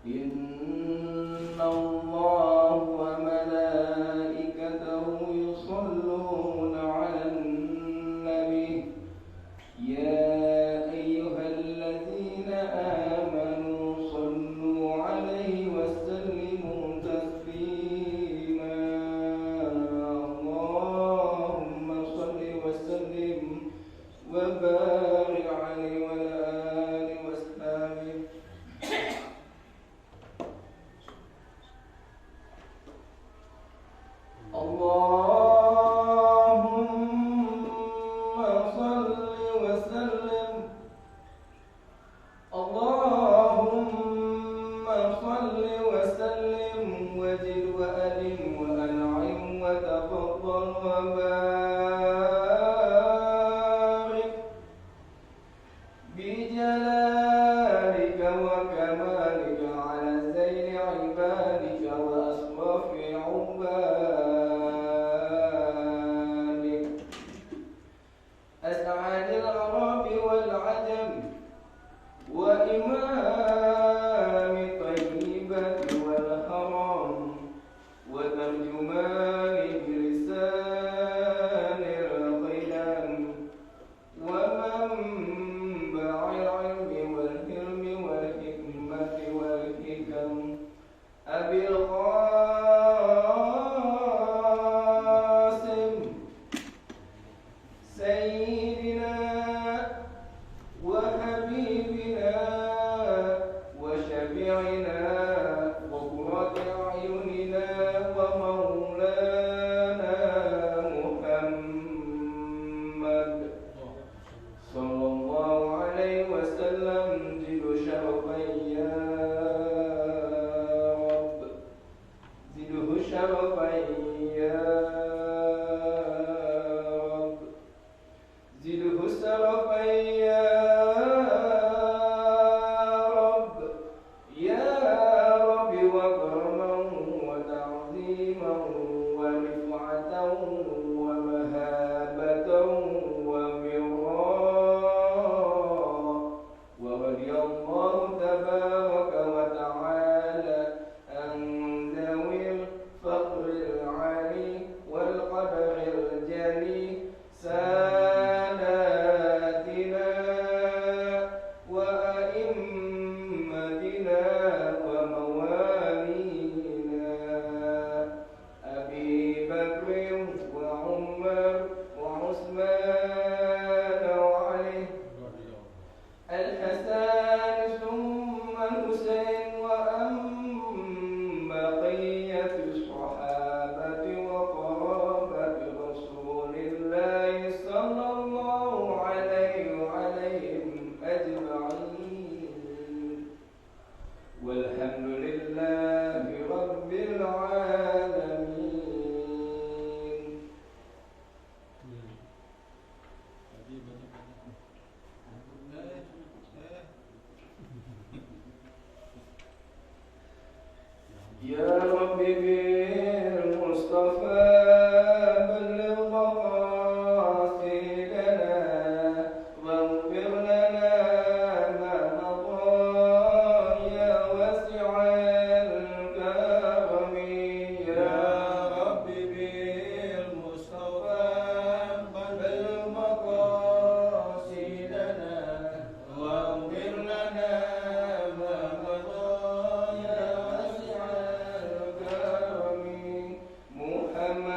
إن الله وملائكته يصلون على النبي يا أيها الذين آمنوا صلوا عليه وسلموا تسليما اللهم صل وسلم وبارك عليه وعلى آله وصحبه اللهم صل وسلم اللهم صل وسلم وزد وأدم وأنعم وتفضل وبارك بجلالك وكمالك على زين عبادك وأصرف عبادك أسعد العرب والعجم وإمام طيبة والحرام وترجمان بلسان القدم ومنبع العلم والحلم والحكمة والحكم أبي القاسم سيدنا وحبيبنا وشفيعنا وقرة أعيننا ومولانا محمد صلى الله عليه وسلم زد شرفا يا رب زده شرفا يا رب زده شرفا يا رب يا رب وكرما وتعظيما ورفعة ومهابة ورضي الله تبارك وتعالى عن ذوي الفقر العالي والقدر الجلي ساداتنا وأئمتنا وموالينا أبي بكر وعمر وعثمان وعلي الحسن ثم الحسين وأم بقية الصحابة وقرابة رسول الله صلى الله عليه وعليهم أجمعين والحمد لله رب العالمين. يا رب بالمصطفى بلغ مقاصدنا واغفر لنا ما مضى يا واسع الكرم يا رب بالمصطفى بلغ مقاصدنا واغفر لنا ما مضى يا واسع الكرم محمد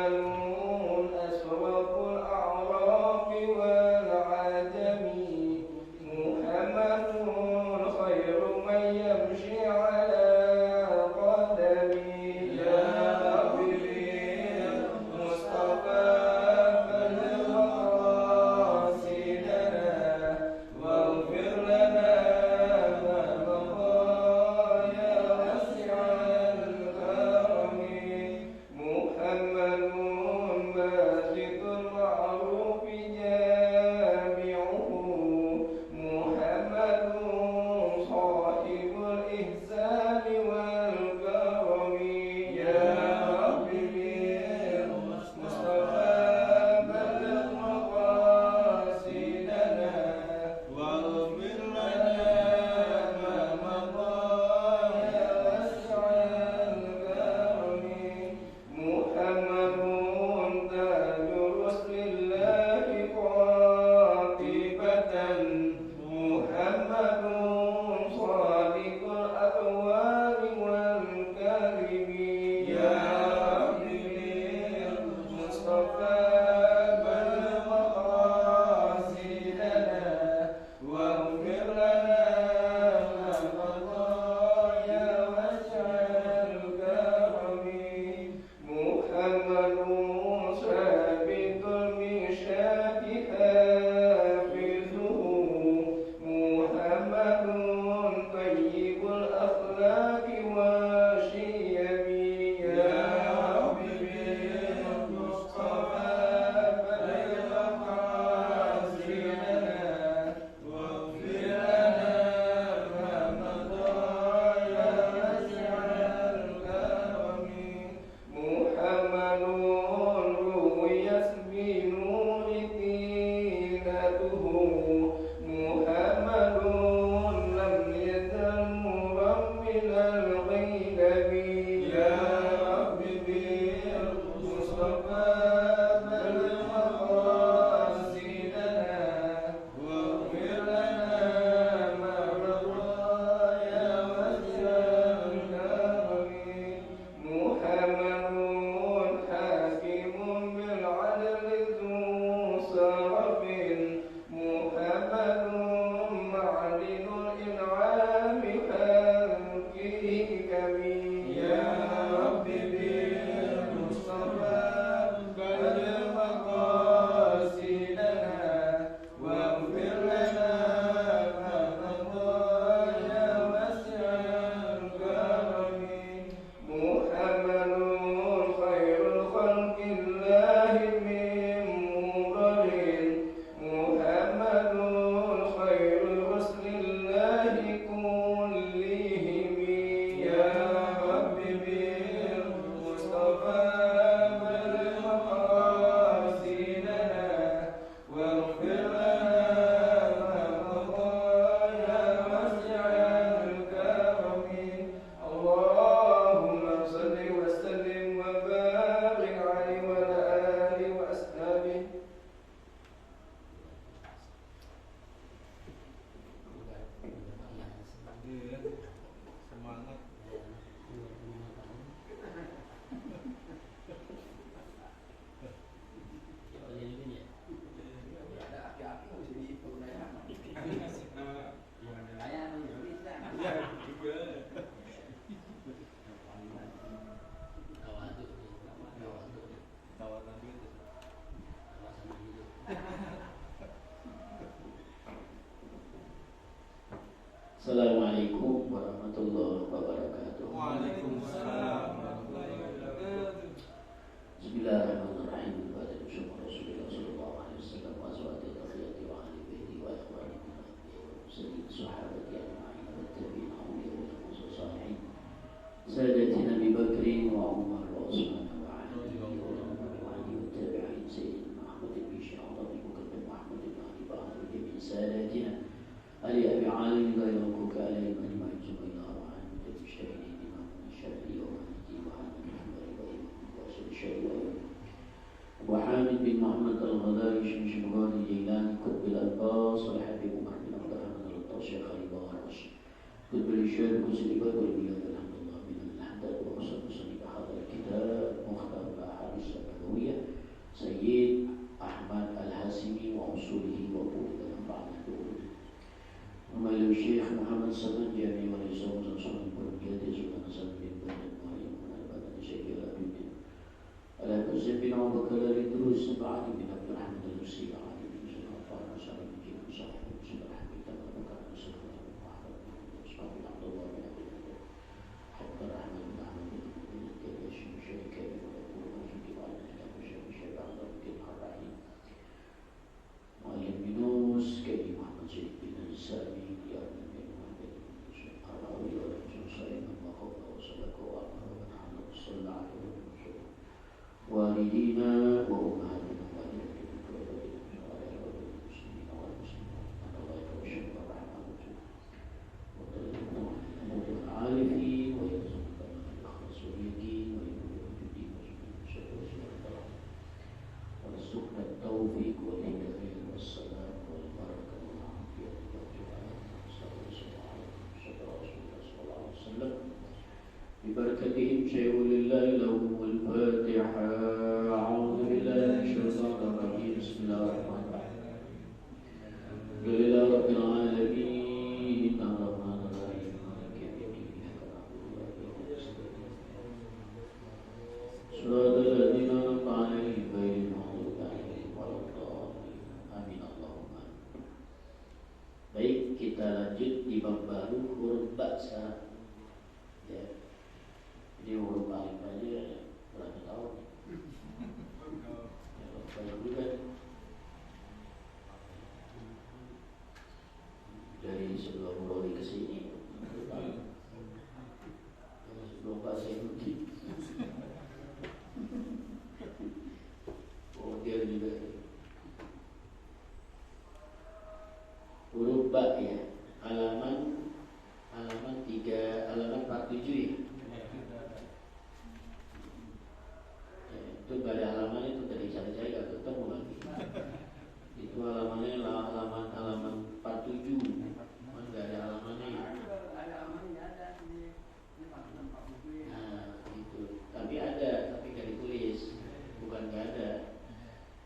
والكاظمين يا ربي بالمصطفى بلغ مقاصدنا واغفر لنا ما مضى يا واسع الكرم محمد ثابت المشاة حافظه محمد طيب الأخلاق والشيم يا رب بالمصطفى بلغ مقاصدنا واغفر لنا ما مضى يا واسع الكرم محمد رويت بنور دينته محمد لم يزل نورا من الغيب يا رب بالمصطفى بلغ مقاصدنا واغفر لنا ما مضى يا واسع الكرم محمد حاكم بالعدل ذو شرف محمد معلن الإنعام حكيم يا رب بالمصطفى بلغ مقاصدنا واغفر لنا ما مضى يا واسع الكرم محمد خير الخلق الله من مضر محمد خير رسل الله كلهم يا رب بالمصطفى بلغ مقاصدنا واغفر لنا ما مضى يا واسع الكرم اللهم صل وسلم وبارك عليه وعلى آله وأصحابه Semangat. Assalamualaikum warahmatullahi wabarakatuh. Waalaikumsalam warahmatullahi wabarakatuh. Bismillahirrahmanirrahim. Wa alaikum Rasulullah sallallahu alaihi wasallam wa azwajihi tayyibati wa ahli baiti wa ikhwani min al-anbiya'i wal mursalin sahabati ajma'in wa tabi'in awliya wa salihin. Sayyidina Abi Bakr wa Umar wa Utsman wa Ali wa tabi'in sayyidina Muhammad bin Syaitan bin Muhammad bin Ali Bakr bin Sayyidina Ali Abi Ali غيرك عليهم أجمعين ثم إلى أرواح المجتهدين إمام الشافعي ومالكي وأحمد بن حنبل وإمام وأصل الشافعي وحامد بن محمد الغزالي شمس الغالي الجيلاني قطب الألباس والحبيب عمر بن عبد الرحمن الطاس شيخ علي بارش قطب الشيخ كسري بدر البلاد الحمد لله من الحمد وأصل مصنف هذا الكتاب مختار الأحاديث النبوية سيد أحمد الحاسمي وأصوله وأبوه بعد الدول ومالو الشيخ محمد صدق جامع وليسوم زنصون برمجيات سلطان حسن بن بدر مريم من البدن شيخ الأبي بن على كسب بن أبو بكر الإدروس بعد بن عبد الرحمن المسيح علي بن سيد غفار نصر بن جيب صاحب مسلم الحميد بن بكر نصر بن محمد بن عثمان بن عبد الله بن عبد الله وملائكته شيء لله له الفاتحة. أعوذ بالله من الشيطان الرجيم. بسم الله الرحمن الرحيم. الحمد لله رب العالمين الرحمن الرحيم مالك يوم الدين إياك نعبد وإياك نستعين صراط الذين أنعمت عليهم غير المغضوب عليهم ولا الضالين. Amin Allahumma. Baik, kita lanjut di bab baru, huruf ba sekarang. Ya, ini huruf alif aja berapa tahun? Ya, banyak juga. Dari sebelum Rory kesini, sebelum Pak Sainuddin. Oh, dia juga. Huruf ba ya, halaman 47 ya. Itu gak ada halaman, itu dari cari-cari gak ketemu lagi. Itu halamannya halaman 47, kan gak ada halamannya. Nah itu, tapi ada, tapi gak ditulis, bukan gak ada.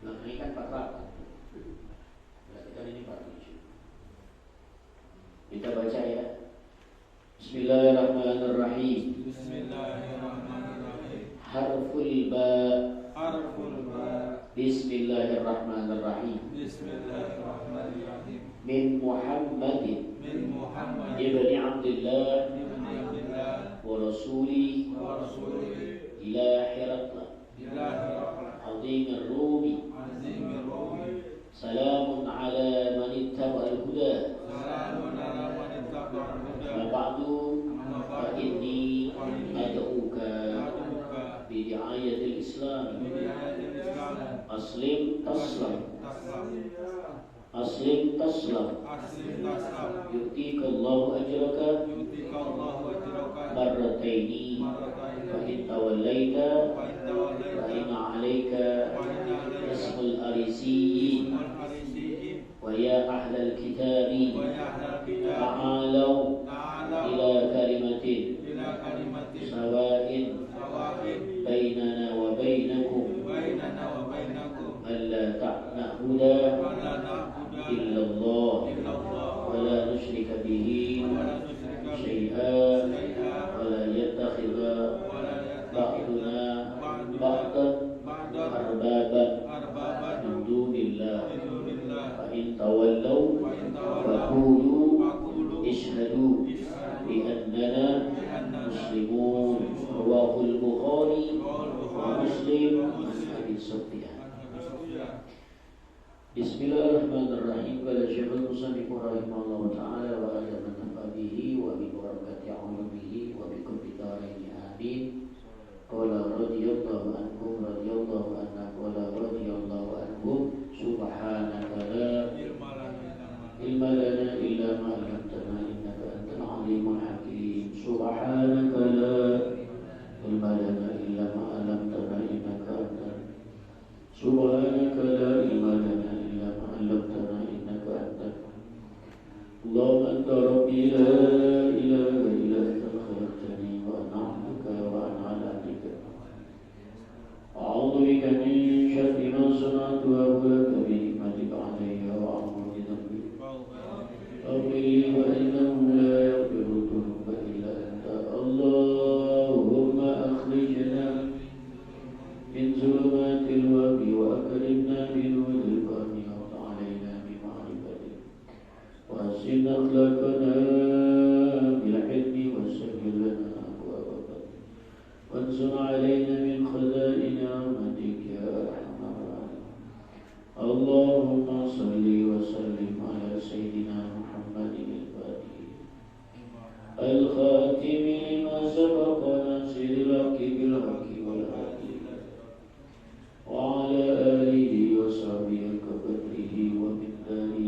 Belakangnya kan 4. Berarti kan ini 47. Kita baca ya. Bismillahirrahmanirrahim. Bismillahirrahmanirrahim. Harful ba. Bismillahirrahmanirrahim. Bismillahirrahmanirrahim. Min Muhammadin ibni Abdillah wa rasuli ila Hirakla azimir Rumi. Salamun ala man ittaba'al huda. Wa ba'du fa inni ad'uka bi di'ayatil Islam. Aslim taslam. Yu'tika Allahu ajraka marrataini. Fa in tawallaita fa inna 'alaika ismul arisiyyin. Wa ya ahlal kitabi ta'alaw ila kalimatin sawa'in bainana wa bainakum alla ta'budu illa Allah wa la nusyrika bihi syai'an wa la yattakhidha ba'duna ba'dan arbaban min dunillah. Fa in tawallaw faqulu ishhadu bi annana muslimun. Rawahul Bukhari wa Muslim an Abi Sufyan. Bismillahirrahmanirrahim. Qala Syekhul Musannif rahimahullah ta'ala wa ala man bihi wa bi barakati ulumihi wa bi kulli darin amin. Qala radhiyallahu anhum radhiyallahu anna qala radhiyallahu anhum subhanaka la ilma lana illa ma 'allamtana innaka antal alimul hakim. Subhanaka la ilma lana illa ma 'allamtana innaka antal subhanaka la ilma lana illa ma 'allamtana innaka antal Allahumma anta rabbi la ilaha illa anta khalaqtani wa ana 'abduka wa ana 'ala 'ahdika. A'udzu bika min syarri ma sana'tu wa a'udzu bi ni'matika 'alayya wa a'udzu bi dhanbi. Aghfirli wa innahu la yaghfiru dhunuba illa anta. Allahumma akhrijna min zulumatil wahmi wa akrimna bi nuril fahmi wa ta'alayna bi ma'rifatik. وأحسن أخلاقنا بالحلم وسهل لنا أبواب فضلك وانزل علينا من خزائن رحمتك يا أرحم الراحمين. اللهم صل وسلم على سيدنا محمد الفاتح الخاتم لما سبق ناصر الحق بالحق والهادي وعلى آله وصحبه كقدره ومقداره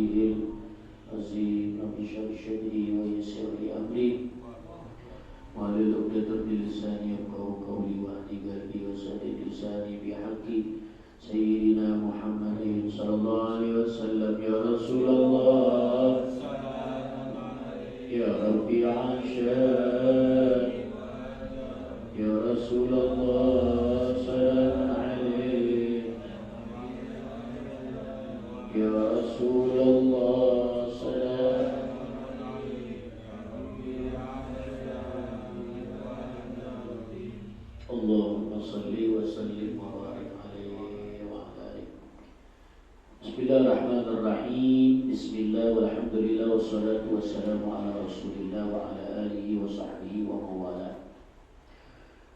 العظيم. رب اشرح لي صدري ويسر لي أمري واحلل عقدة من لساني يفقهوا قولي واهد قلبي وسدد لساني بحق سيدنا محمد صلى الله عليه وسلم. يا رسول الله يا ربي عشان Rasulullah salam alaik. Ya Rasulullah salam. Allahumma salli wa sallim wa barik alaihi wa ala alihi. Bismillahirrahmanirrahim. Bismillah walhamdulillah wassalatu wassalamu ala Rasulillah wa ala alihi wa sahbihi wa mawala.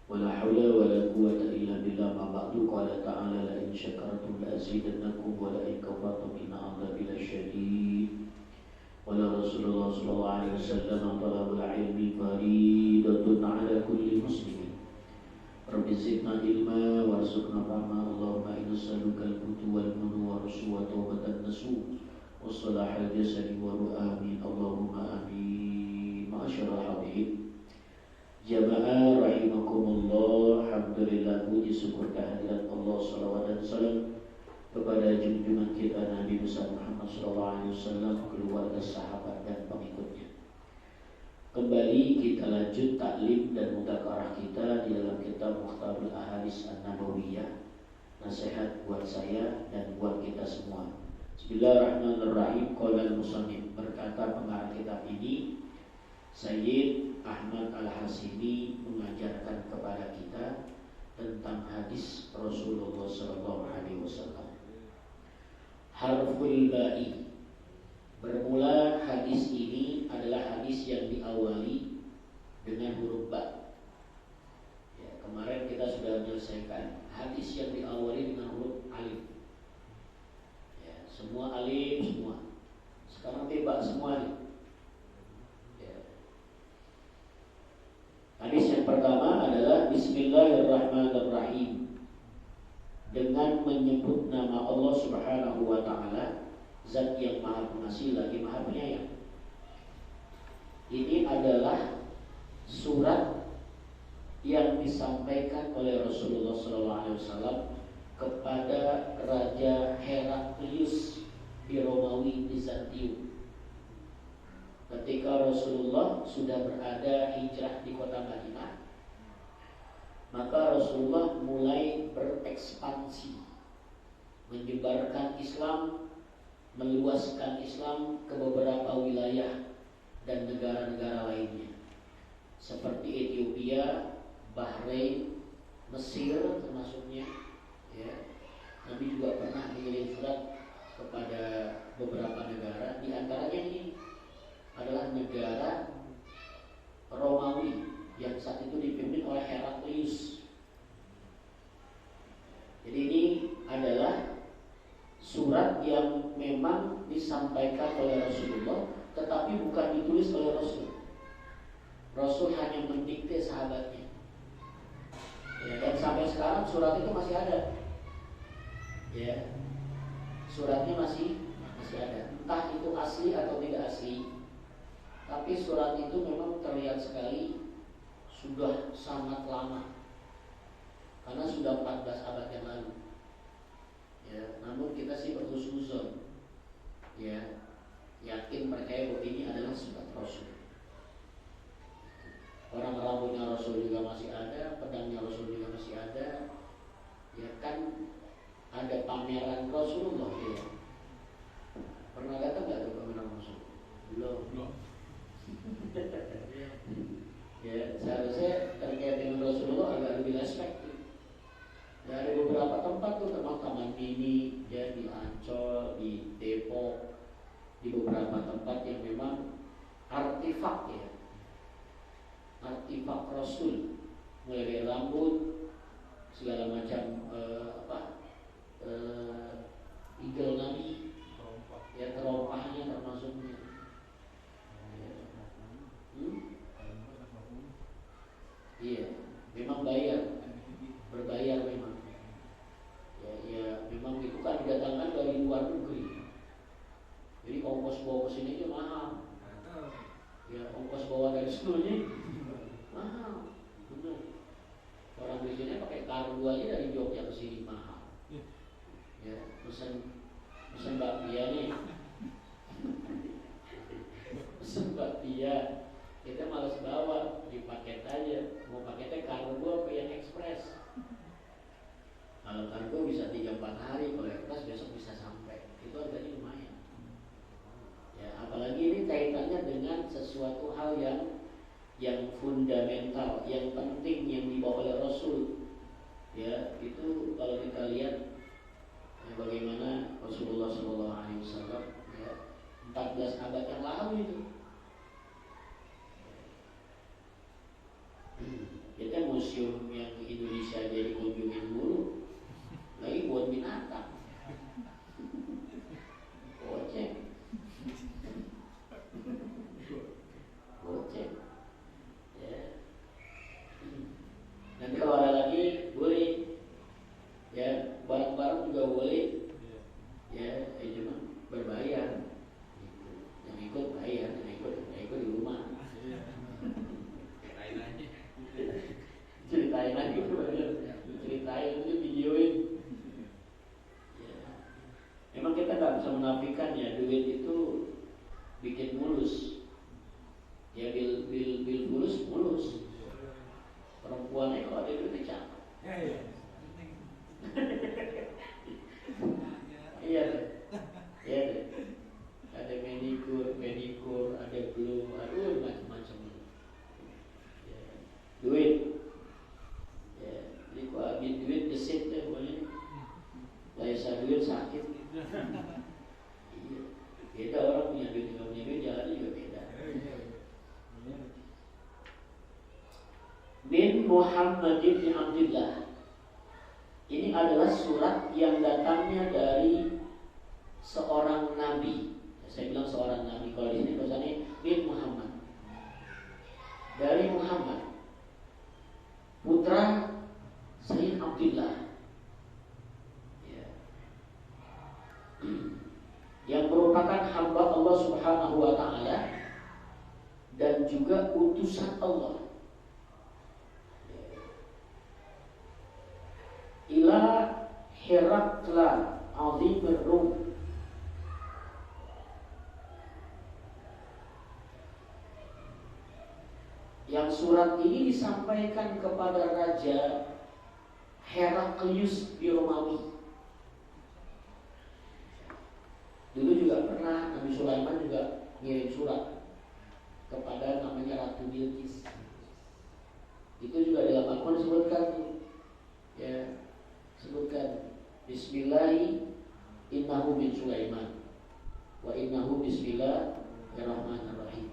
Wala hawla wala quwwata illa billah. Ma ba'du. Qala ta'ala la in syakartum la azidannakum wa la in kafartum inna 'adzabi lasyadid. Wala Rasulullah sallallahu alaihi wasallam talabul ilmi faridatun 'ala kulli muslimin. Rabbi zidna ilma warzuqna fahma. Allahumma inna nas'aluka al-huda wal munu wa rusul wa tawbatan nasu wa salahal jasadi wa amin. Allahumma amin. Ma'asyarul hadirin jamaah rahimakumullah. Alhamdulillah, puji syukur kehadirat Allah, salawat dan salam kepada junjungan kita Nabi besar Muhammad sallallahu alaihi wasallam, keluarga, sahabat dan pengikutnya. Kembali kita lanjut taklim dan mudzakarah kita di dalam kitab Mukhtarul Ahadits An-Nabawiyah. Nasihat buat saya dan buat kita semua. Bismillahirrahmanirrahim. Qala al-musannif, berkata pengarang kitab ini, Sayyid Ahmad Al-Hasimi mengajarkan kepada kita tentang hadis Rasulullah sallallahu alaihi wasallam. Harful ba'i. Bermula hadis ini adalah hadis yang diawali dengan huruf ba. Ya, kemarin kita sudah menyelesaikan hadis yang diawali dengan huruf alif. Ya, semua alif semua. Sekarang ba semua nih. Ya. Hadis yang pertama adalah Bismillahirrahmanirrahim. Dengan menyebut nama Allah Subhanahu wa taala, Zat yang Maha Pengasih lagi Maha Penyayang. Ini adalah surat yang disampaikan oleh Rasulullah SAW kepada Raja Heraklius di Romawi Bizantium. Ketika Rasulullah sudah berada hijrah di kota Madinah, maka Rasulullah mulai berekspansi, menyebarkan Islam, meluaskan Islam ke beberapa wilayah dan negara-negara lainnya seperti Ethiopia, Bahrain, Mesir termasuknya. Ya. Nabi juga pernah mengirim surat kepada beberapa negara, di antaranya ini adalah negara Romawi yang saat itu dipimpin oleh Heraklius. Jadi ini adalah surat yang memang disampaikan oleh Rasulullah, tetapi bukan ditulis oleh Rasul. Rasul hanya mendikte sahabatnya. Ya, dan sampai sekarang surat itu masih ada. Ya, suratnya masih ada. Entah itu asli atau tidak asli, tapi surat itu memang terlihat sekali sudah sangat lama, karena sudah 14 abad yang lalu. Ya, namun kita sih berhusnuzon, ya, yakin percaya bahwa ini adalah surat Rasul. Orang rambutnya Rasul juga masih ada, pedangnya Rasul juga masih ada. Ya kan, ada pameran Rasulullah. Ya. Pernah datang nggak tuh pameran Rasul? Belum. Ya, seharusnya terkait dengan Rasulullah agak lebih respect. Dari beberapa tempat tuh, termasuk Taman Mini, ya, di Ancol, di Depok, di beberapa tempat yang memang artifak, ya, artifak Rasul, mulai dari rambut, segala macam igel Nabi, ya, terompahnya termasuknya. Iya, memang berbayar memang. Ya, memang itu kan didatangkan dari luar negeri. Jadi ongkos bawa ke sini aja mahal. Ya, ongkos bawa dari sini mahal. Benar. Orang biasanya pakai kargo aja dari Jogja ke sini mahal. Ya, pesan bakpia nih. Pesan bakpia, kita malas bawa, di paket aja. Mau paketnya kargo apa yang ekspor? itu kalau kita lihat bagaimana Rasulullah SAW ya, 14 abad yang lalu itu ya kan museum yang di Indonesia jadi kunjungin dulu lagi buat binatang goceng ya. Nanti kalau ada lagi boleh ya, barang-barang juga boleh ya, cuma berbayar gitu. Yang ikut bayar, yang ikut di rumah ceritain lagi ceritain itu videoin ya. Memang kita nggak bisa menafikan ya, duit itu bikin mulus ya, bil mulus. Perempuannya kalau ada duit cakep iya deh ada manikur ada glue, aduh macam-macam ya. Duit ya, jadi kalau habis duit gesit deh pokoknya laisa duit sakit iya, beda orang punya duit nggak punya duit jalannya juga beda. Min Muhammad bin Abdullah, ini adalah surat yang datangnya dari seorang nabi. Saya bilang seorang nabi, kalau di sini bahasanya bin Muhammad, dari Muhammad putra Sayyid Abdullah ya. Yang merupakan hamba Allah Subhanahu wa ta'ala dan juga utusan Allah ila Herakla azim Rum, yang surat ini disampaikan kepada Raja Heraklius di Romawi. Dulu juga pernah Nabi Sulaiman juga ngirim surat kepada namanya Ratu Bilqis. Itu juga dalam Al-Quran disebutkan ya, sebutkan Bismillahi innahu min Sulaiman wa innahu bismillahirrahmanirrahim.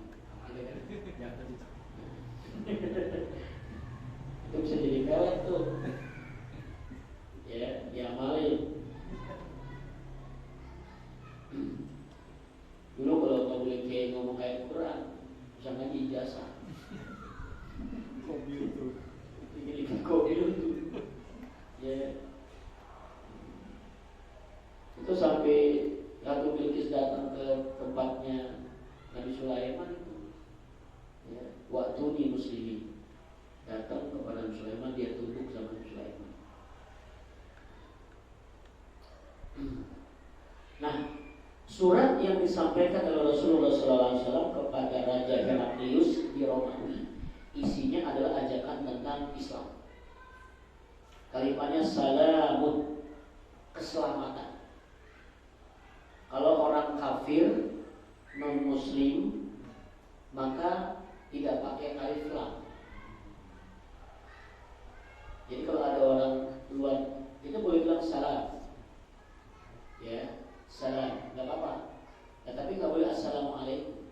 Itu bisa jadi pelet tuh ya, diamalin. Dulu kalau nggak boleh kayak ngomong kayak Quran, bisa ngaji ijazah. Kobil tuh, ini kobil tuh, ya. Itu sampai Ratu Bilqis datang ke tempatnya Nabi Sulaiman itu, ya. Waktu di Muslimin datang kepada Nabi Sulaiman, dia tunduk sama Nabi Sulaiman. Nah, surat yang disampaikan oleh Rasulullah SAW kepada Raja Heraklius di Romawi, isinya adalah ajakan tentang Islam. Kalimatnya salamun, keselamatan. Kalau orang kafir, non-muslim, maka tidak pakai alif lam. Jadi kalau ada orang luar, itu boleh bilang salam, ya, salam, nggak apa-apa. Ya, tapi nggak boleh assalamualaikum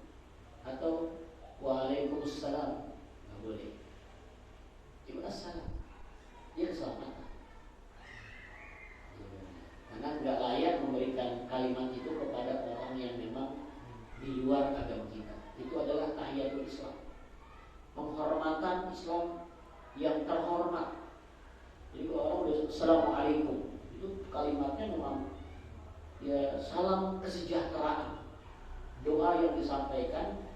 atau waalaikumsalam, nggak boleh. Cuma assalam, dia keselamatan. Karena nggak layak memberikan kalimat itu kepada orang yang memang di luar agama kita. Itu adalah tahiyatul Islam, penghormatan Islam yang terhormat. Jadi kalau orang udah assalamualaikum, itu kalimatnya memang ya salam kesejahteraan, doa yang disampaikan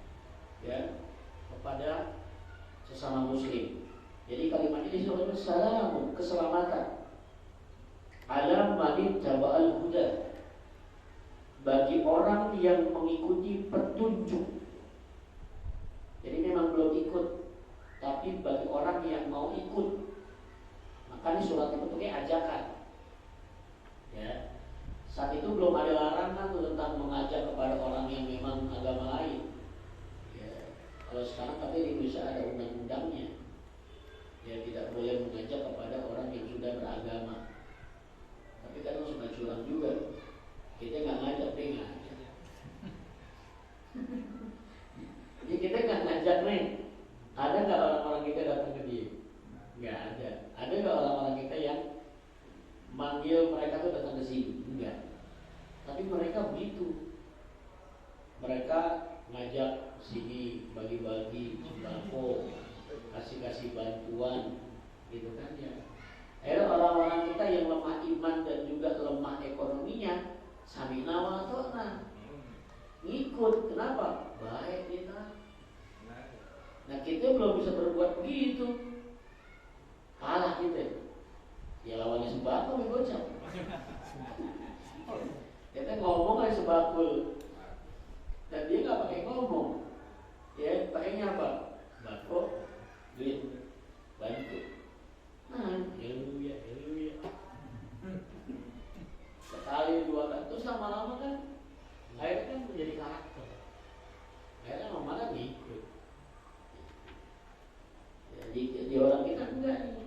ya kepada sesama muslim. Jadi kalimat ini disebut salamun, keselamatan. Ala man taba'al huda, bagi orang yang mengikuti petunjuk. Jadi memang belum ikut, tapi bagi orang yang mau ikut. Makanya surat itu pakai ajakan. Ya. Saat itu belum ada larangan tuh tentang mengajak kepada orang yang memang agama lain. Ya. Kalau sekarang tapi di Indonesia ada undang-undangnya. Ya, tidak boleh mengajak kepada orang yang sudah sekedar beragama. Tapi kadang suka curang juga. Kita nggak ngajak, dia ngajak. Jadi kita nggak ngajak nih. Ada nggak orang-orang kita datang ke dia? Nggak ada. Ada nggak orang-orang kita yang manggil mereka tuh datang ke sini? Enggak. Tapi mereka begitu. Mereka ngajak sini bagi-bagi sembako, kasih bantuan, gitu kan ya. Akhirnya orang-orang kita yang lemah iman dan juga lemah ekonominya, sami'na wa ata'na, ngikut. Kenapa? Baik kita. Nah kita belum bisa berbuat begitu, kalah kita. Ya lawannya sembako nih bocah. Kita ngomong aja sembako, dan dia nggak pakai ngomong, ya pakainya apa? Sembako, duit, bantu. Nah, haleluya. Sekali dua kali, terus lama-lama kan, akhirnya kan menjadi karakter. Akhirnya lama-lama ngikut. Jadi di orang kita enggak ini,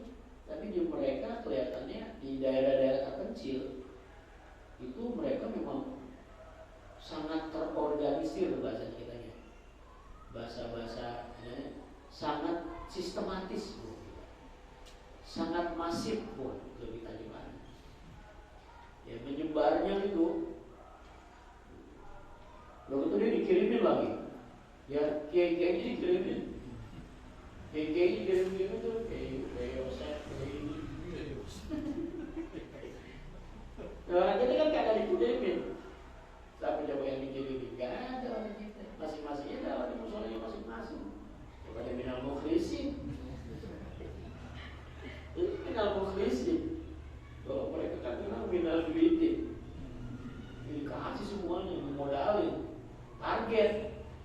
tapi di mereka kelihatannya di daerah-daerah terpencil itu mereka memang sangat terorganisir bahasa kitanya, bahasa sangat sistematis, sangat masif, lebih tajam lagi. Ya menyebarnya itu, lalu itu dia dikirimin lagi, ya kiai-kiai dikirimin. Kiai dikirim-kirim tuh kayak Yosef, kayak ini. Nah, jadi kan kagak dikirimin. Siapa coba yang dikirimin? Gak ada orang kita. Masing-masingnya ada di musolanya masing-masing. Coba dia minal mukhlisin. Itu minal mukhlisin. Kalau mereka kan bilang minal duitin. Dikasih semuanya, dimodalin. Target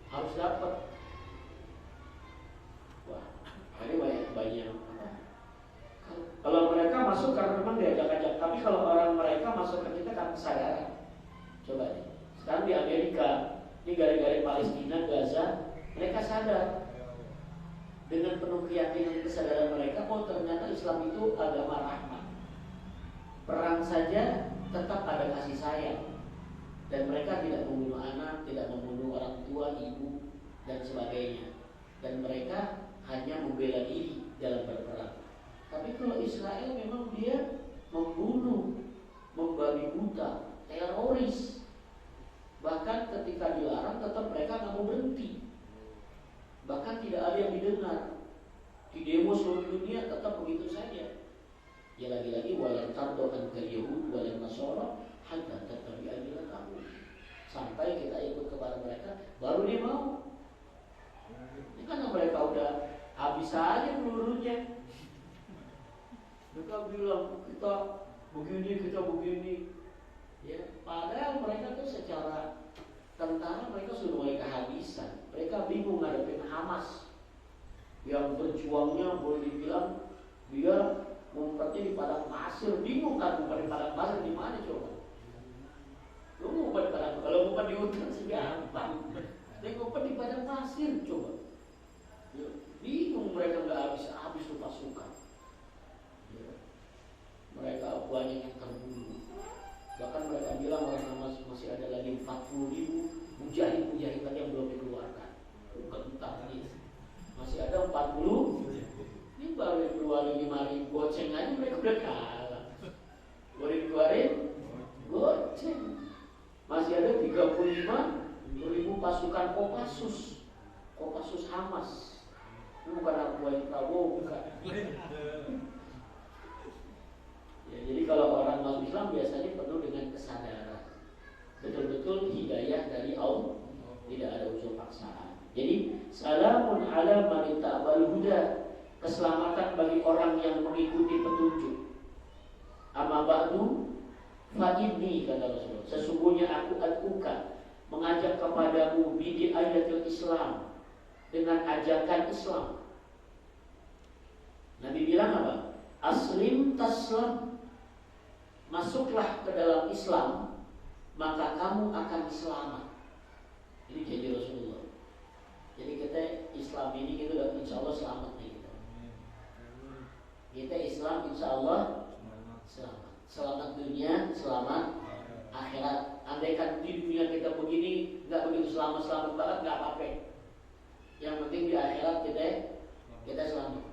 harus dapat. Ini banyak. Kalau mereka masuk karena memang diajak-ajak, tapi kalau orang mereka masuk ke kita karena kesadaran. Coba nih, sekarang di Amerika, ini gara-gara Palestina, Gaza, mereka sadar dengan penuh keyakinan kesadaran mereka, oh ternyata Islam itu agama rahmat. Perang saja tetap ada kasih sayang, dan mereka tidak membunuh anak, tidak membunuh orang tua, ibu, dan sebagainya. Dan mereka hanya membela diri dalam berperang. Tapi kalau Israel memang dia membunuh, membabi buta, teroris. Bahkan ketika dilarang tetap mereka nggak mau berhenti. Bahkan tidak ada yang didengar. Di demo seluruh dunia tetap begitu saja. Ya lagi-lagi walan tardo anka Yahud walan Nasara hatta tattabi'a millatahum. Sampai kita ikut kepada mereka baru dia mau. Ini karena mereka udah habis saja pelurunya. Mereka bilang kita begini. Ya, padahal mereka tuh secara tentara mereka sudah mulai kehabisan. Mereka bingung ngadepin Hamas yang berjuangnya boleh dibilang dia ngumpetnya di padang pasir. Bingung kan ngumpet di padang pasir di mana coba? Lu ngumpet di padang, kalau ngumpet di hutan sih gampang. Dia ngumpet di padang pasir coba. Ya, bingung mereka nggak habis tuh pasukan. Ya. Mereka banyak yang terbunuh. Bahkan mereka bilang orang Hamas masih ada lagi 40.000 mujahid lagi yang belum dikeluarkan. Bentar nih, masih ada 40. Ini baru dikeluarin 5.000 goceng aja mereka udah kalah. Boleh dikeluarin goceng. Masih ada 35.000 pasukan Kopassus Hamas. Ini bukan anak buah Prabowo, bukan. Ya, jadi kalau orang masuk Islam biasanya penuh dengan kesadaran, betul-betul hidayah dari Allah, tidak ada unsur paksaan. Jadi salamun ala man ittaba'al huda, keselamatan bagi orang yang mengikuti petunjuk. Amma ba'du fa inni, kata Rasulullah, sesungguhnya aku mengajak kepadamu bidi ayatul Islam, dengan ajakan Islam. Nabi bilang apa? Aslim taslam, masuklah ke dalam Islam, maka kamu akan selamat. Ini jadi Rasulullah. Jadi kita Islam ini kita insya Allah selamat nih kita. Kita Islam insya Allah Selamat dunia, selamat akhirat. Andaikan di dunia kita begini, nggak begitu selamat banget, nggak apa-apa. Yang penting di akhirat kita selamat.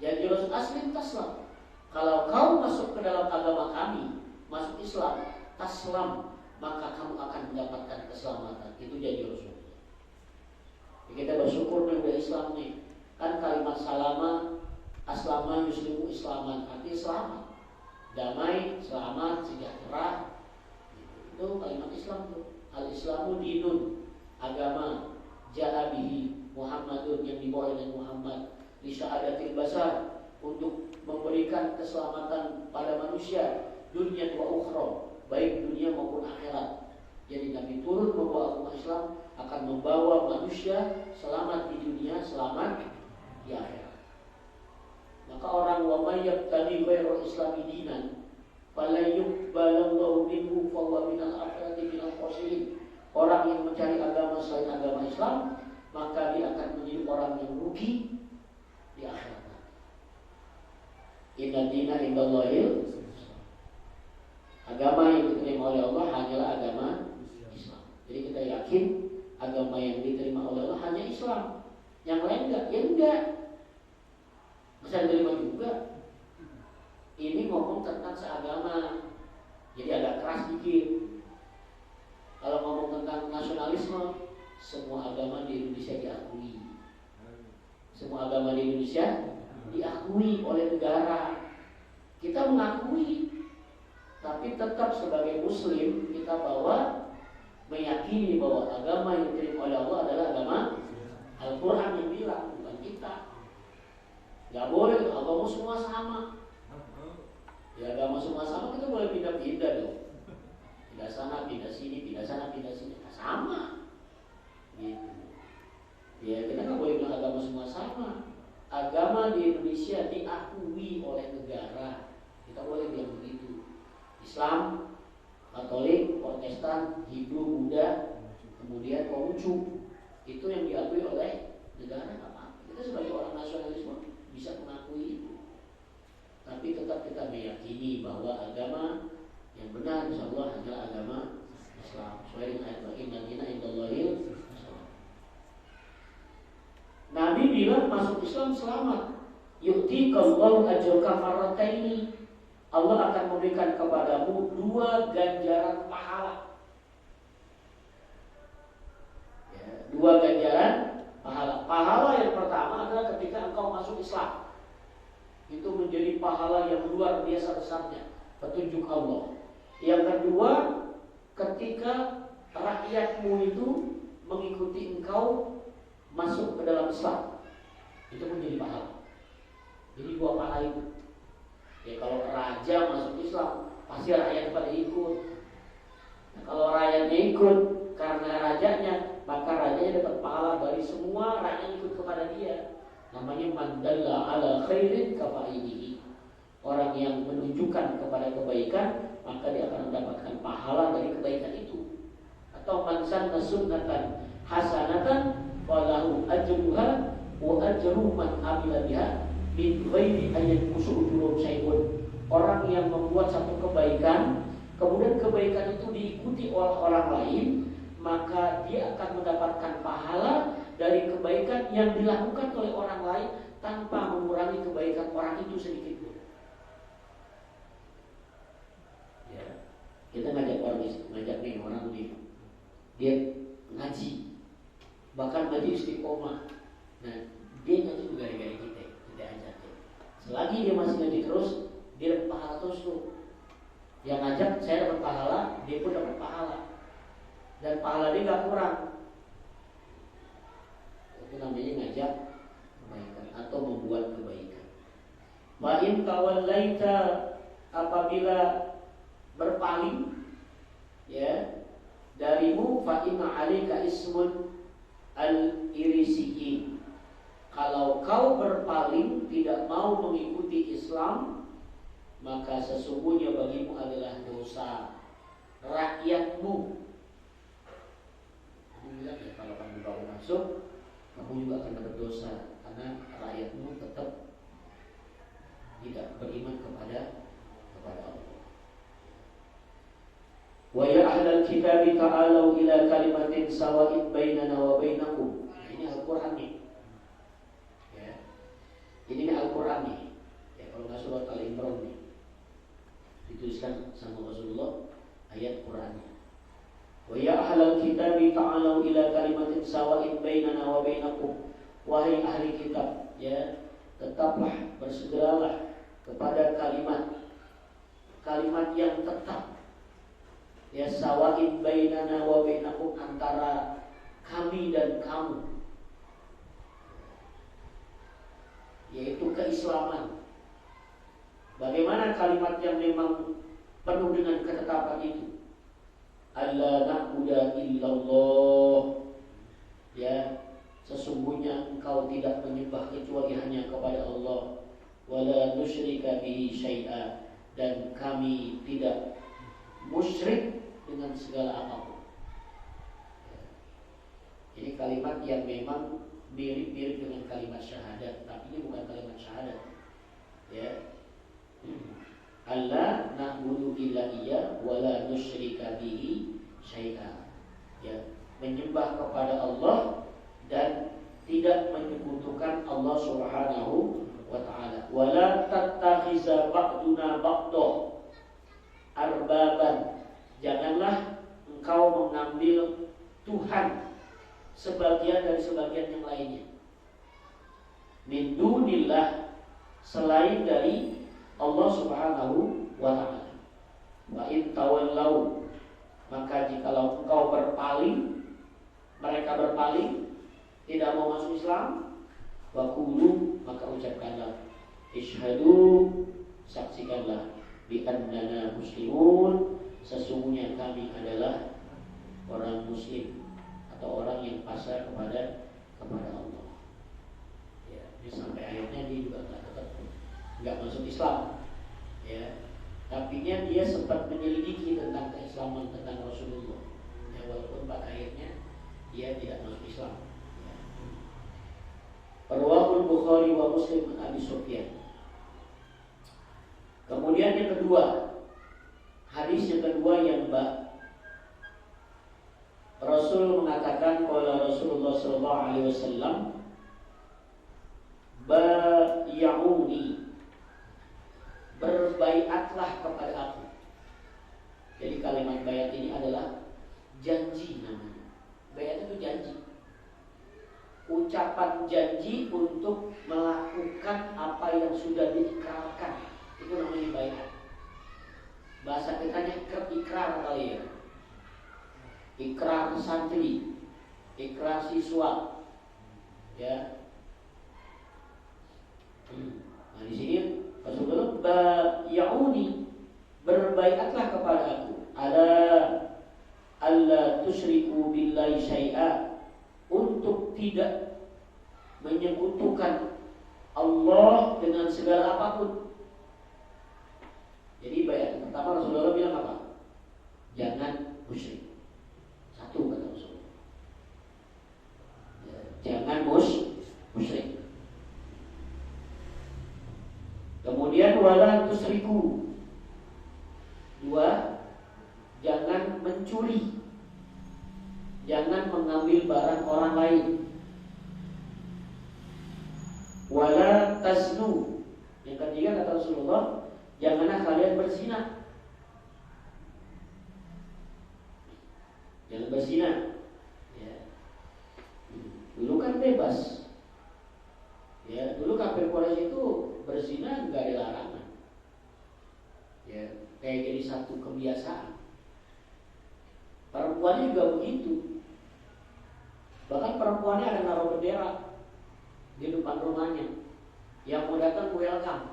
Jadi Rasul aslim taslam. Kalau kau masuk ke dalam agama kami, masuk Islam, taslam, maka kamu akan mendapatkan keselamatan. Itu jadi Rasul. Kita bersyukur nih udah Islam nih. Kan kalimat salama, aslama yuslimu islaman, artinya selamat, damai, selamat, sejahtera. Itu kalimat Islam tuh. Al-Islamu dinun, agama, ja'abihi Muhammadun, yang dibawa oleh Muhammad, li syahadatil basar, untuk memberikan keselamatan pada manusia, dunia wa ukhra, baik dunia maupun akhirat. Jadi Nabi turun membawa agama Islam akan membawa manusia selamat di dunia, selamat di akhirat. Maka orang wa may yabtaghi ghairal islami dinan fala yuqbalallahu minhu fa huwa minal akhirati minal khasirin. Orang yang mencari agama selain agama Islam, maka dia akan menjadi orang yang rugi di akhirat. Inna dina indallahil agama yang diterima oleh Allah hanyalah agama Islam. Jadi kita yakin agama yang diterima oleh Allah hanya Islam. Yang lain enggak? Ya enggak. Bisa diterima juga. Ini ngomong tentang seagama, jadi agak keras dikit. Kalau ngomong tentang nasionalisme, semua agama di Indonesia diakui. Semua agama di Indonesia diakui oleh negara. Kita mengakui, tapi tetap sebagai Muslim kita bahwa meyakini bahwa agama yang diterima oleh Allah adalah agama Al-Quran yang bilang, bukan kita. Gak boleh agama semua sama. Ya agama semua sama, kita boleh pindah-pindah dong. Pindah sana, pindah sini, pindah sana, pindah sini. Nah, sama. Gitu. Ya kita gak boleh bilang agama semua sama. Agama di Indonesia diakui oleh negara. Kita boleh bilang begitu. Islam, Katolik, Protestan, Hindu, Buddha, kemudian Konghucu, itu yang diakui oleh negara. Apa? Kita sebagai orang nasionalisme bisa mengakui itu. Tapi tetap kita meyakini bahwa agama yang benar insya Allah adalah agama Islam. Sesuai dengan ayat inna dina indallahil Islam. Nabi bilang masuk Islam selamat. Yu'tikallahu ajraka marrataini. Allah akan memberikan kepadamu 2 ganjaran pahala. Ya, 2 ganjaran pahala. Pahala yang pertama adalah ketika engkau masuk Islam. Itu menjadi pahala yang luar biasa besarnya, petunjuk Allah. Yang kedua, ketika rakyatmu itu mengikuti engkau masuk ke dalam Islam, itu menjadi pahala. Jadi 2 pahala itu. Ya kalau raja masuk Islam, pasti rakyat pada ikut. Nah, kalau rakyatnya ikut karena rajanya, maka rajanya dapat pahala dari semua rakyat ikut kepada dia. Namanya mandalla ala khairin kafa'ilihi. Orang yang menunjukkan kepada kebaikan, maka dia akan mendapatkan pahala dari kebaikan itu. Atau man sanna sunnatan hasanatan falahu ajruha wa ajru man amila biha min ghairi ayyan usulul syai'un. Orang yang membuat satu kebaikan, kemudian kebaikan itu diikuti oleh orang lain, maka dia akan mendapatkan pahala dari kebaikan yang dilakukan oleh orang lain tanpa mengurangi kebaikan orang itu sedikit pun. Ya, kita ngajak nih orang dia ngaji, bahkan ngaji istiqomah. Nah, dia ngaji juga gara-gara kita ajak. Selagi dia masih ngaji terus, dia dapat pahala terus tuh. Yang ngajak saya dapat pahala, dia pun dapat pahala, dan pahala dia nggak kurang. Itu namanya ngajak kebaikan atau membuat kebaikan. Wa in tawallaita, apabila berpaling ya darimu, fa inna 'alaika ismun al-irisiyin. Kalau kau berpaling tidak mau mengikuti Islam, maka sesungguhnya bagimu adalah dosa rakyatmu. Dia bilang ya, kalau kamu baru masuk, kamu juga akan berdosa karena rakyatmu tetap tidak beriman kepada kitabi ta'alau ila kalimatin sawa'in bainana wa bainakum. Nah, ini Al-Qur'an nih. Ya. Ini Al-Qur'an nih. Ya, kalau nggak surat Al-Imran nih. Dituliskan sama Rasulullah ayat Qur'annya. Wa ya ahlal kitabi ta'alau ila kalimatin sawa'in bainana wa bainakum. Wahai ahli kitab, ya, tetaplah, bersegeralah kepada kalimat yang tetap, ya, sawa'in bainana wa bainakum, antara kami dan kamu, yaitu keislaman. Bagaimana kalimat yang memang penuh dengan ketetapan itu? Alla na'budu illallah, ya, sesungguhnya engkau tidak menyembah kecuali hanya kepada Allah, wala nusyrika bihi syai'a, dan kami tidak musyrik dengan segala apapun. Ini kalimat yang memang mirip-mirip dengan kalimat syahadat, tapi ini bukan kalimat syahadat. Ya. Alla na'budu illa iya wala nusyrika bihi syai'a. Ya, menyembah kepada Allah dan tidak menyekutukan Allah Subhanahu wa ta'ala. Wala tattakhiza ba'duna ba'dah arbaban, janganlah engkau mengambil Tuhan sebagian dari sebagian yang lainnya. Min dunillah, selain dari Allah Subhanahu wa ta'ala. Wa in tawallau, maka jikalau engkau berpaling, mereka berpaling, tidak mau masuk Islam, wa qulu, maka ucapkanlah isyhadu, saksikanlah, bi annana muslimun, sesungguhnya kami adalah orang muslim atau orang yang pasrah kepada Allah. Ya, ini sampai akhirnya dia juga nggak masuk Islam, ya. Tapinya dia sempat menyelidiki tentang keislaman, tentang Rasulullah, ya, walaupun pada akhirnya dia tidak masuk Islam. Rawahul Bukhari wa Muslim an Abi Sufyan. Kemudian yang kedua, hadis yang kedua yang Rasul mengatakan, qala Rasulullah sallallahu alaihi wasallam, bay'uni, berbaiatlah kepada aku. Jadi kalimat bayat ini adalah janji namanya. Bayat itu janji, ucapan janji untuk melakukan apa yang sudah diikrarkan, itu namanya bayat. Bahasa kitanya ikrar kali ya. Ikrar santri, ikrar siswa, ya. Nah di sini Rasulullah bay'uni, berbaiatlah kepada aku, ala alla tusyriku billahi syai'a, untuk tidak menyekutukan Allah dengan segala apapun. Jadi bayat pertama Rasulullah bilang apa? Jangan musyrik. Satu kata Rasulullah, ya, jangan musyrik. Kemudian wala tusriku, dua, jangan mencuri, jangan mengambil barang orang lain. Wala tasnu, yang ketiga kata Rasulullah, janganlah kalian berzina. Jangan berzina, ya. Dulu kan bebas, ya. Dulu kafir Quraisy itu berzina nggak ada larangan, ya, kayak jadi satu kebiasaan. Perempuannya juga begitu. Bahkan perempuannya ada naruh bendera di depan rumahnya. Yang mau datang welcome,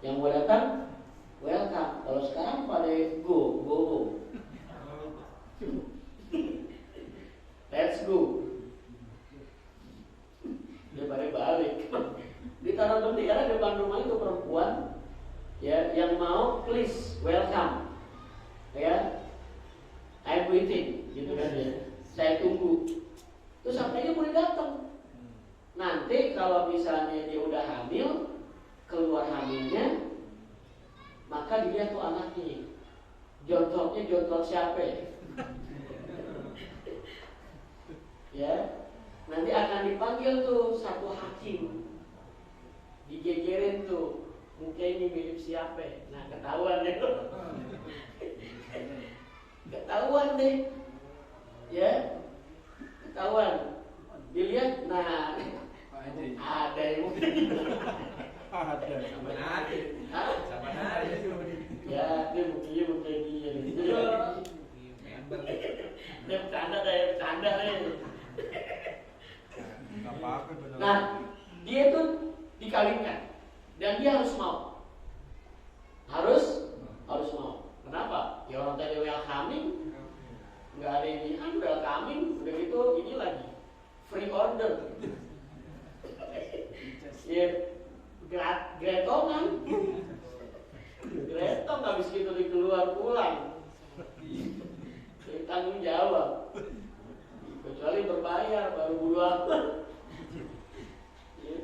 yang mau datang welcome. Kalau sekarang pada go, let's go, daripada balik. Ditaruh bendera depan rumah itu perempuan, ya, yang mau please welcome, ya, I'm waiting, gitu kan ya, saya tunggu. Terus sampai dia boleh datang. Nanti kalau misalnya dia udah hamil, keluar hamilnya, maka dilihat tuh anaknya. Jontroknya jontrok siapa ya? Ya, nanti akan dipanggil tuh satu hakim, digegerin tuh, muka ini mirip siapa? Nah ketahuan deh, ketahuan deh, ya, ketahuan. Dilihat, nah ada yang Ada. Sama nadi. Hah? Sama nadi. Ya, dia mukanya muka dia gitu ya. Member. Dia bercanda deh. Nggak apa-apa bener. Nah, dia itu dikawinkan dan dia harus mau. Harus mau. Kenapa? Ya orang tadi welcoming, nggak ada ini, welcoming, udah gitu ini lagi free order. Ya, gretongan. Gretong habis gitu dikeluar pulang. Tanggung jawab. Kecuali berbayar baru bulu apa. Ya.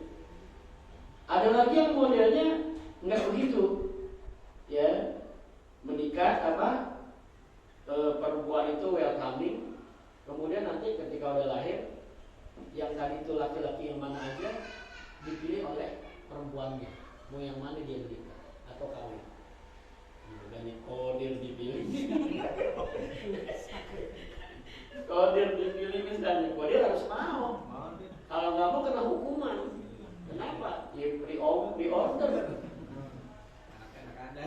Ada lagi yang modelnya nggak begitu, ya, menikah perempuan itu welcoming, kemudian nanti ketika udah lahir, yang tadi itu laki-laki yang mana aja dipilih oleh perempuannya, mau yang mana dia menikah atau kawin. Dan kodir dipilih. Kodir dipilih misalnya, kodir harus mau. Kalau nggak mau kena hukuman. Kenapa? Ya pre-order. Anak-anak ada.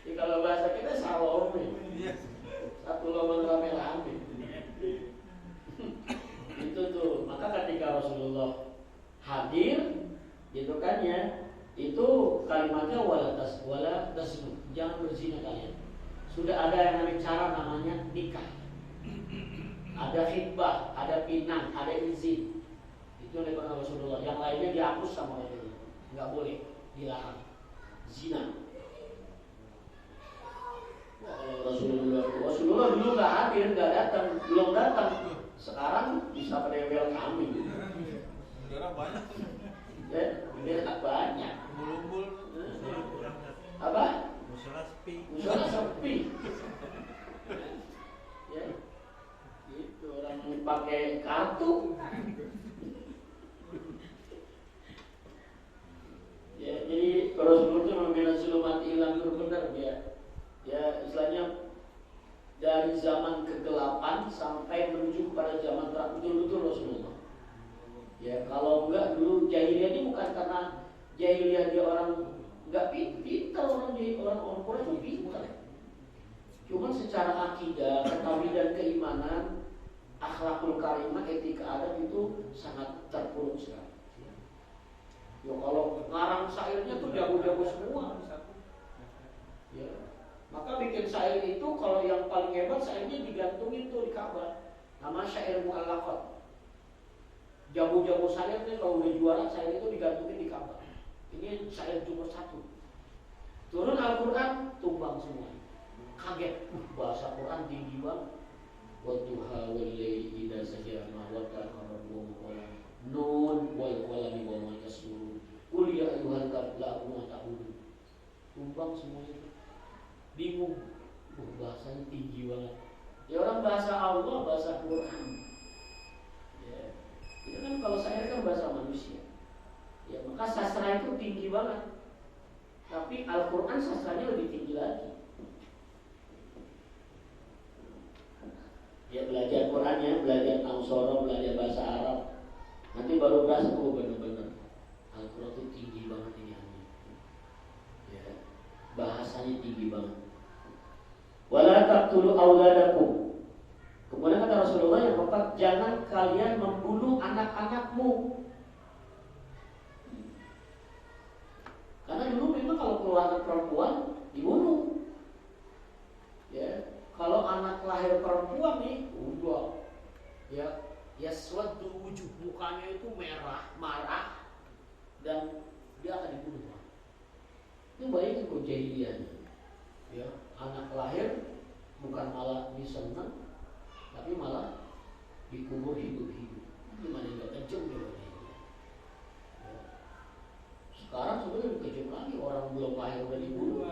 Jadi kalau bahasa kita salome. Satu lomang rame-rame. Itu tuh. Maka ketika Rasulullah hadir, gitu kan ya, itu kalimatnya wala tasnu, jangan berzina kalian. Sudah ada yang namanya cara namanya nikah. Ada khitbah, ada pinang, ada izin. Itu oleh Rasulullah. Yang lainnya dihapus sama Rasulullah. Enggak boleh, dilarang. Zina. Wah, kalau Rasulullah dulu nggak hadir, nggak datang, belum datang. Sekarang bisa pada welcoming. Bendera banyak. Ya, bendera banyak. Umbul-umbul. Apa? Musola sepi. Sepi. Ya. Itu orang pakai kartu. Ya, jadi Rasulullah itu membela zulumat ilan nur benar dia. Ya, istilahnya dari zaman kegelapan sampai menuju kepada zaman terang, betul-betul Rasulullah. Ya, kalau enggak dulu jahiliyah ini bukan karena jahiliyah dia orang enggak pintar, orang Quraisy pintar. Cuman secara akidah, ketahui dan keimanan, akhlakul karimah, etika adab itu sangat terpuruk sekali. Ya kalau ngarang syairnya tuh jago-jago semua. Ya. Maka bikin syair itu kalau yang paling hebat syairnya digantungin tuh di Ka'bah. Nama syair mu'allaqat. Jago-jago syair nih kalau udah juara syair itu digantungin di Ka'bah. Ini syair nomor 1. Turun Al-Quran, tumbang semua. Kaget, bahasa Quran tinggi banget. Wadduha wal-laili idza saja ma wadda'a rabbuka qala nun wal qalami wa ma yasturun. Qul ya ayyuhal kafirun ma ta'budun. Tumbang semua itu. Bingung. Bahasanya tinggi banget. Ya orang bahasa Allah, bahasa Quran. Ya. Itu kan kalau saya kan bahasa manusia. Ya, maka sastra itu tinggi banget. Tapi Al-Quran sastranya lebih tinggi lagi. Ya belajar Qurannya, belajar Nausoro, belajar bahasa Arab. Nanti baru berasa tuh benar-benar Al-Quran itu tinggi banget ini. Ya, bahasanya tinggi banget. Wala taqtulu auladakum. Kemudian kata Rasulullah yang keempat, jangan kalian membunuh anak-anakmu. Karena dulu memang kalau keluarga perempuan dibunuh. Ya, kalau anak lahir perempuan nih, udah, ya suatu wujud mukanya itu merah, marah, dan dia akan dibunuh. Itu bayangin kok jahiliyahnya. Ya, anak lahir bukan malah disenang, tapi malah dikubur hidup-hidup. Gimana nggak kejam ya? Sekarang sebenarnya lebih kejam lagi, orang belum lahir udah dibunuh.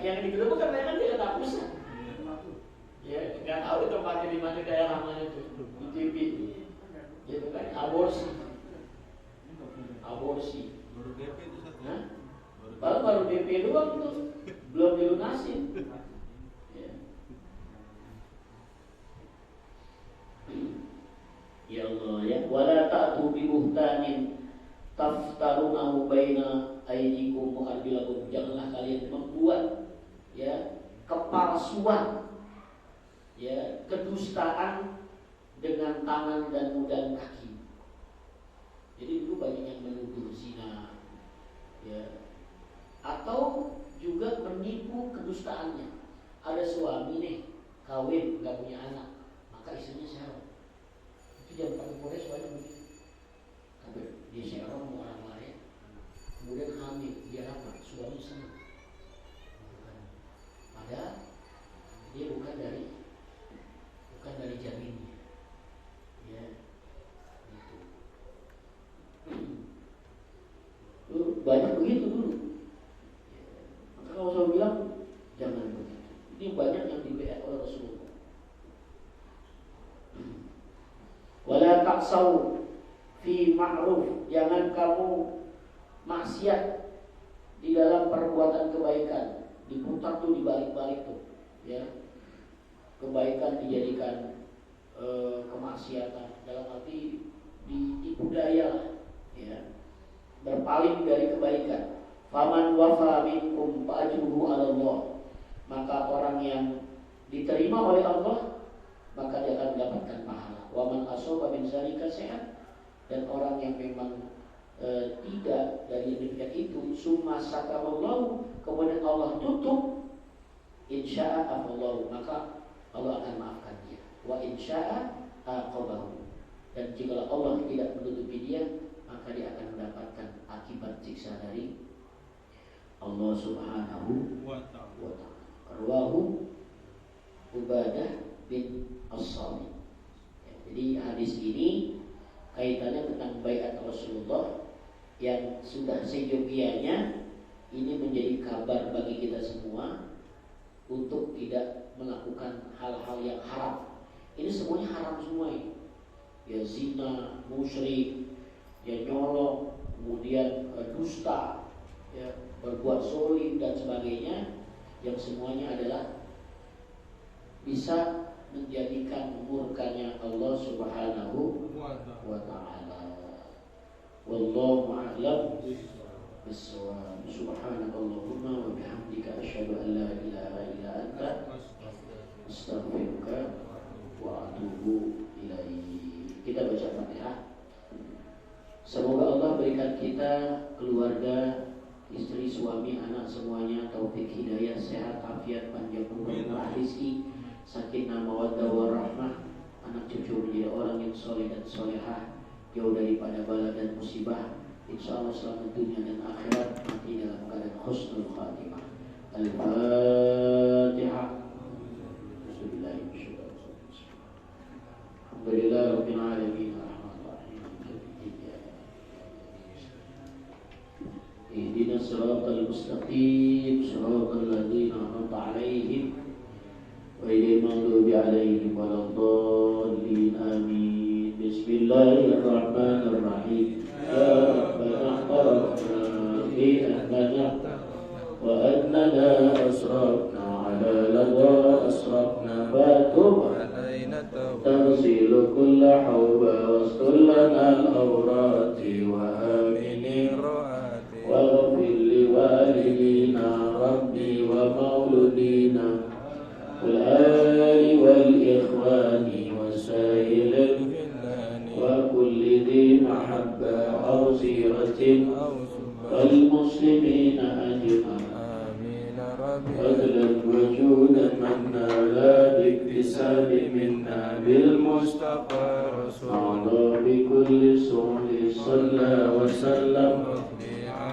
yang digerebek kan mereka tidak ketakusan. Ya, nggak tahu tempatnya di mana daerah mana itu di TV. Gitu kan, aborsi. Baru DP itu satu. Hah? Baru DP doang tuh, belum dilunasin. Ya. Ya Allah ya, wala ta'tu bi buhtanin taftarunahu baina aydikum wa arjulakum. Janganlah kalian membuat ya kepalsuan, ya kedustaan dengan tangan dan kaki. Jadi dulu banyak yang menuduh zina, ya, atau juga menipu kedustaannya. Ada suami nih kawin nggak punya anak, maka istrinya serong. Itu jangan pakai Polres banyak begitu. Tapi dia serong mau orang lain, kemudian hamil, dia apa? Suami senang. Padahal dia bukan dari janinnya, ya. Dulu banyak begitu dulu. Maka kalau saya bilang jangan begitu. Ini banyak yang dibayar oleh Rasulullah. Wala taqsaw fi ma'ruf. Jangan kamu maksiat di dalam perbuatan kebaikan. Diputar tuh dibalik-balik tuh, ya. Kebaikan dijadikan kemaksiatan, dalam arti ditipu daya, ya, berpaling dari kebaikan. Faman wafa minkum fa'ajruhu 'ala Allah. Maka orang yang diterima oleh Allah, maka dia akan mendapatkan pahala. Wa man asaba min zalika sehat. Dan orang yang memang tidak dari demikian itu, summa sakarallahu, kemudian Allah tutup, insya'a afallahu, maka Allah akan maafkan dia. Wa insya'a aqabahu. Dan jika Allah tidak menutupi dia, maka dia akan mendapatkan akibat siksa dari Allah Subhanahu wa ta'ala. Rawahu Ubadah bin As-Samit. Ya, jadi hadis ini kaitannya tentang baiat Rasulullah yang sudah seyogianya ini menjadi kabar bagi kita semua untuk tidak melakukan hal-hal yang haram. Ini semuanya haram semua ini. Ya zina, musyrik, ya nyolong, kemudian dusta, ya berbuat zalim dan sebagainya, yang semuanya adalah bisa menjadikan murkanya Allah Subhanahu wa ta'ala. Wallahu a'lam bissawab. Subhanakallahumma wa bihamdika asyhadu an la ilaha illa anta astaghfiruka wa atubu ilaik. Kita baca Fatihah. Semoga Allah berikan kita, keluarga, istri, suami, anak semuanya taufik hidayah, sehat, afiat, panjang umur, murah rezeki, sakinah, mawaddah warahmah, anak cucu menjadi orang yang soleh dan solehah, jauh daripada bala dan musibah, insyaallah selamat dunia dan akhirat, mati dalam keadaan husnul khatimah. Al-Fatihah. Alhamdulillah rabbil alamin. اهدنا الصراط المستقيم صراط الذين أنعمت عليهم غير المغضوب عليهم ولا الضالين آمين. بسم الله الرحمن الرحيم. يا ربنا اعترفنا بأننا وأننا أسرفنا على لظى أسرفنا فتب علينا تغسل كل حوبة واستر لنا الأورات وآمن واغفر لوالدينا ربي ومولودينا والآل والإخوان وسائر الفنان وكل ذي محبة أو سيرة والمسلمين أجمعين فضلا وجودا منا لا باكتساب منا بالمصطفى رسول الله بكل سؤل صلى وسلم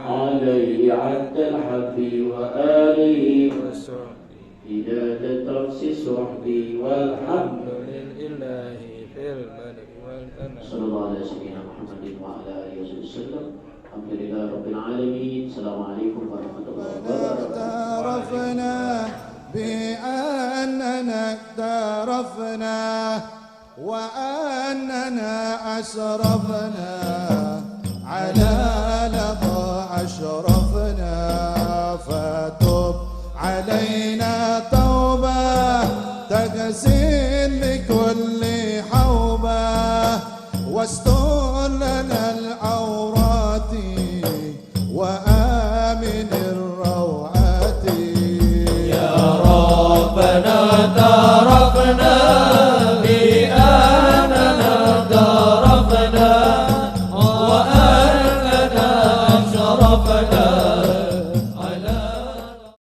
عليه عد الحب وآله وصحبه إذا تترسس وحدي والحمد لله في الملك والأمر صلى الله عليه وسلم محمد وعلى آله وسلم. Alhamdulillah Rabbil Alamin. Assalamualaikum warahmatullahi wabarakatuh. اعترفنا بأننا اعترفنا وأننا أسرفنا على لظى أشرفنا فتب علينا